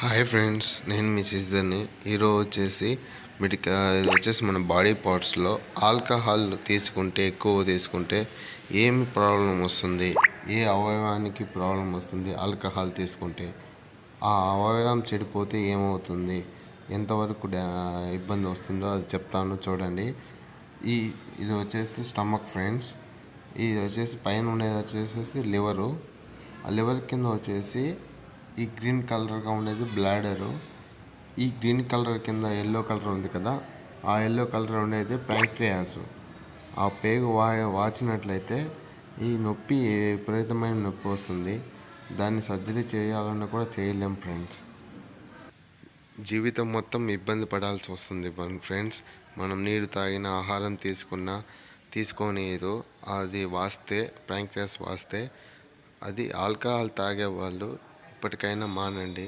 Hi friends, నేను మీ సిస్టర్ని. ఈరోజు వచ్చేసి ఇది వచ్చేసి మన బాడీ పార్ట్స్లో ఆల్కహాల్ ఎక్కువ తీసుకుంటే ఏమి ప్రాబ్లం వస్తుంది, ఏ అవయవానికి ప్రాబ్లం వస్తుంది ఆల్కహాల్ తీసుకుంటే, ఆ అవయవం చెడిపోతే ఏమవుతుంది, ఎంతవరకు ఇబ్బంది వస్తుందో అది చెప్తాను చూడండి. ఈ ఇది వచ్చేసి స్టమక్ ఫ్రెండ్స్. ఇది వచ్చేసి పైన ఉండేది వచ్చేసి లివరు. ఆ లివర్ కింద వచ్చేసి ఈ గ్రీన్ కలర్గా ఉండేది బ్లాడరు. ఈ గ్రీన్ కలర్ కింద ఎల్లో కలర్ ఉంది కదా, ఆ ఎల్లో కలర్ ఉండేది ప్యాంక్రియాస్. ఆ పేగు వాచినట్లయితే ఈ నొప్పి విపరీతమైన నొప్పి వస్తుంది. దాన్ని సర్జరీ చేయాలన్నా కూడా చేయలేం ఫ్రెండ్స్. జీవితం మొత్తం ఇబ్బంది పడాల్సి వస్తుంది ఫ్రెండ్స్. మనం నీరు తాగిన, ఆహారం తీసుకోనిదో అది ప్యాంక్రియాస్ వాస్తే అది ఆల్కహాల్ తాగే వాళ్ళు ఇప్పటికైనా మానండి.